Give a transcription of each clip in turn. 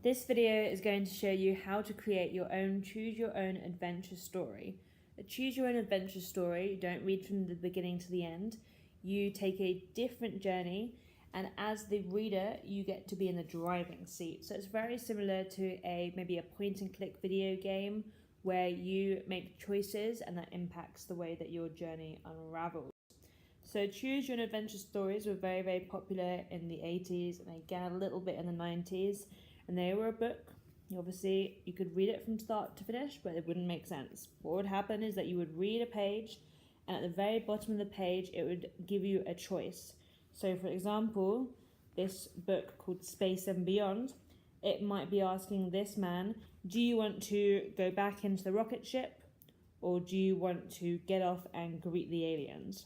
This video is going to show you how to create your own choose your own adventure story. A choose your own adventure story, you don't read from the beginning to the end. You take a different journey, and as the reader, you get to be in the driving seat. So it's very similar to maybe a point and click video game where you make choices and that impacts the way that your journey unravels. So choose your own adventure stories were very, very popular in the 80s and again a little bit in the 90s. And they were a book. Obviously, you could read it from start to finish, but it wouldn't make sense. What would happen is that you would read a page, and at the very bottom of the page, it would give you a choice. So, for example, this book called Space and Beyond, it might be asking this man, do you want to go back into the rocket ship, or do you want to get off and greet the aliens?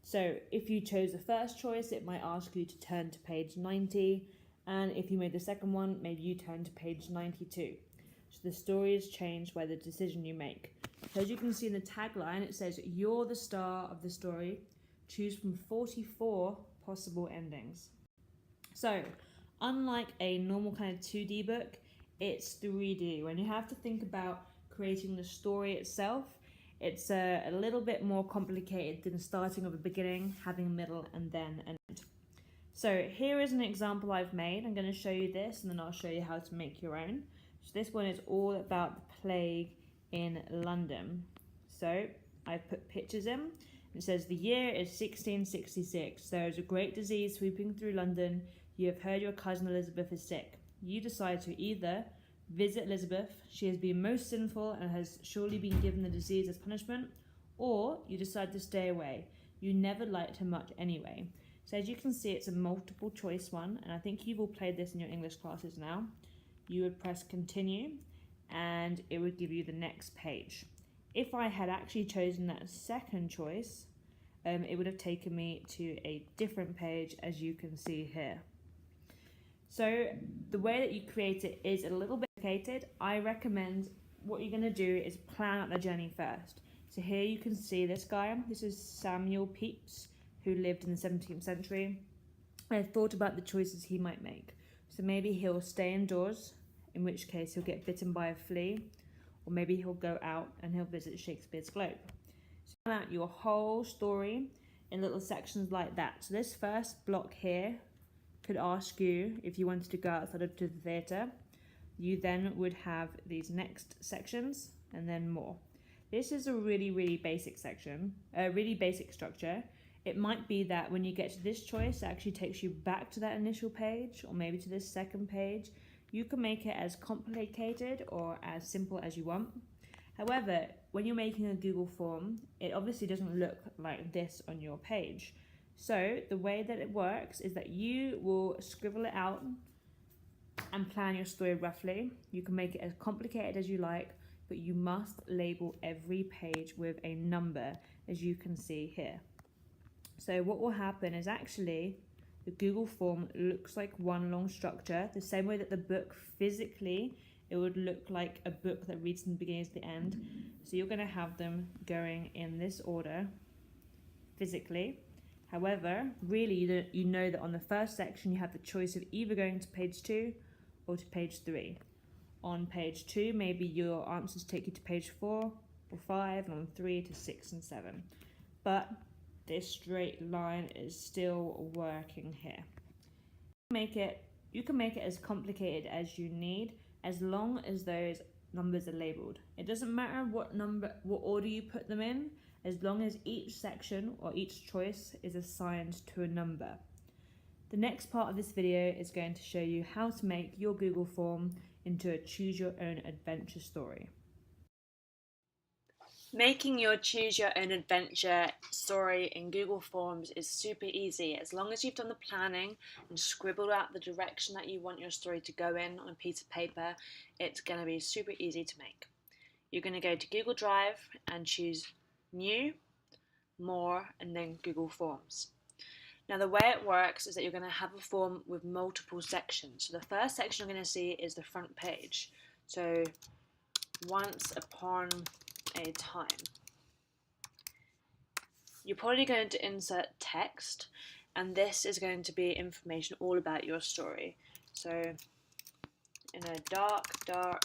So, if you chose the first choice, it might ask you to turn to page 90. And if you made the second one, maybe you turn to page 92. So the story is changed by the decision you make. So as you can see in the tagline, it says, you're the star of the story. Choose from 44 possible endings. So unlike a normal kind of 2D book, it's 3D. When you have to think about creating the story itself, it's a little bit more complicated than starting with a beginning, having a middle, and then an end. So here is an example I've made. I'm going to show you this and then I'll show you how to make your own. So this one is all about the plague in London. So I've put pictures in. It says the year is 1666. There is a great disease sweeping through London. You have heard your cousin Elizabeth is sick. You decide to either visit Elizabeth. She has been most sinful and has surely been given the disease as punishment. Or you decide to stay away. You never liked her much anyway. So as you can see, it's a multiple choice one, and I think you've all played this in your English classes now. You would press continue, and it would give you the next page. If I had actually chosen that second choice, it would have taken me to a different page, as you can see here. So the way that you create it is a little bit complicated. I recommend what you're going to do is plan out the journey first. So here you can see this guy. This is Samuel Pepys, who lived in the 17th century. I thought about the choices he might make. So maybe he'll stay indoors, in which case he'll get bitten by a flea, or maybe he'll go out and he'll visit Shakespeare's Globe. So plan out your whole story in little sections like that. So this first block here could ask you if you wanted to go outside of to the theatre. You then would have these next sections and then more. This is a really, really basic section, a really basic structure. It might be that when you get to this choice, it actually takes you back to that initial page or maybe to this second page. You can make it as complicated or as simple as you want. However, when you're making a Google form, it obviously doesn't look like this on your page. So the way that it works is that you will scribble it out and plan your story roughly. You can make it as complicated as you like, but you must label every page with a number, as you can see here. So what will happen is actually the Google form looks like one long structure, the same way that the book physically, it would look like a book that reads from the beginning to the end. So you're going to have them going in this order physically. However, really you know that on the first section you have the choice of either going to page 2 or to page 3. On page 2, maybe your answers take you to page 4 or 5, and on 3 to 6 and 7. But this straight line is still working here. You can make it as complicated as you need, as long as those numbers are labeled. It doesn't matter what order you put them in, as long as each section or each choice is assigned to a number. The next part of this video is going to show you how to make your Google form into a choose your own adventure story. Making your choose your own adventure story in Google Forms is super easy. As long as you've done the planning and scribbled out the direction that you want your story to go in on a piece of paper, it's going to be super easy to make. You're going to go to Google Drive and choose New, More, and then Google Forms. Now the way it works is that you're going to have a form with multiple sections. So the first section you're going to see is the front page. So once upon a time. You're probably going to insert text, and this is going to be information all about your story. So in a dark, dark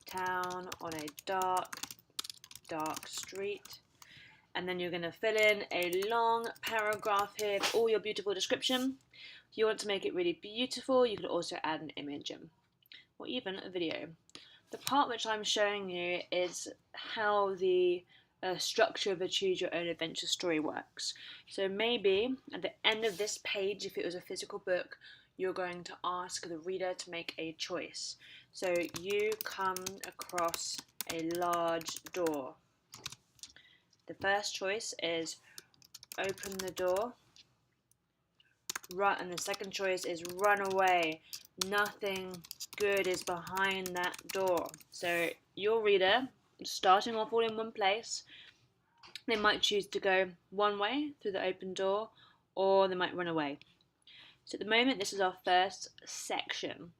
town on a dark, dark street. And then you're going to fill in a long paragraph here with all your beautiful description. If you want to make it really beautiful, you could also add an image in, or even a video. The part which I'm showing you is how the structure of a choose your own adventure story works. So maybe at the end of this page, if it was a physical book, you're going to ask the reader to make a choice. So you come across a large door. The first choice is open the door, run, and the second choice is run away. Nothing good is behind that door. So your reader, starting off all in one place, they might choose to go one way through the open door, or they might run away. So at the moment, this is our first section.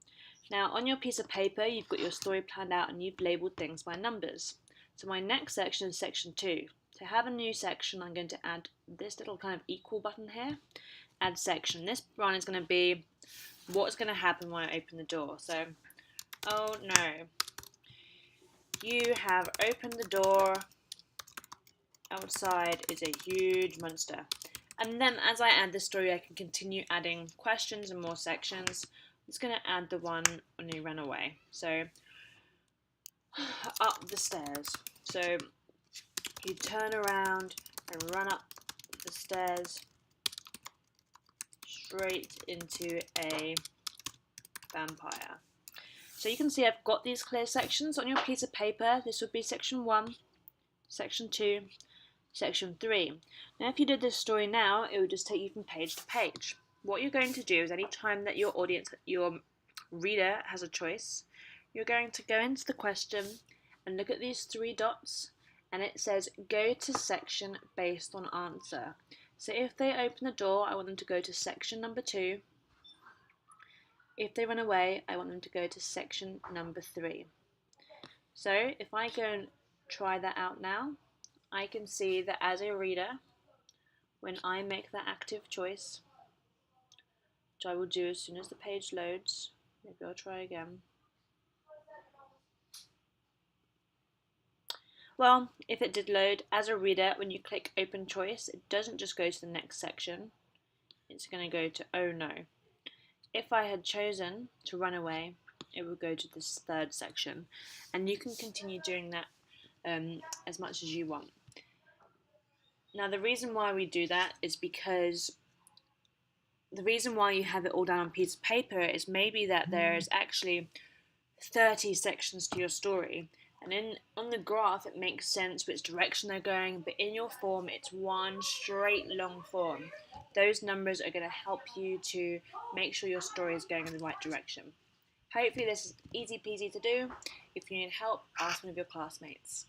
Now on your piece of paper, you've got your story planned out and you've labelled things by numbers. So my next section is section 2. To have a new section, I'm going to add this little kind of equal button here. Add section. This one is going to be what's going to happen when I open the door. So, oh no, you have opened the door. Outside is a huge monster. And then as I add the story, I can continue adding questions and more sections. I'm just going to add the one when you ran away. So, up the stairs. So, you turn around and run up the stairs straight into a vampire. So you can see I've got these clear sections on your piece of paper. This would be section 1, section 2, section 3. Now if you did this story now, it would just take you from page to page. What you're going to do is any time that your reader has a choice, you're going to go into the question and look at these 3 dots, and it says go to section based on answer. So if they open the door, I want them to go to section number 2. If they run away, I want them to go to section number 3. So if I go and try that out now, I can see that as a reader, when I make that active choice, which I will do as soon as the page loads, maybe I'll try again. Well, if it did load, as a reader, when you click open choice, it doesn't just go to the next section, it's going to go to oh no. If I had chosen to run away, it would go to this 3rd section, and you can continue doing that as much as you want. Now the reason why we do that is because the reason why you have it all down on a piece of paper is maybe that there's actually 30 sections to your story, and on the graph it makes sense which direction they're going, but in your form it's one straight long form. Those numbers are going to help you to make sure your story is going in the right direction. Hopefully this is easy peasy to do. If you need help, ask one of your classmates.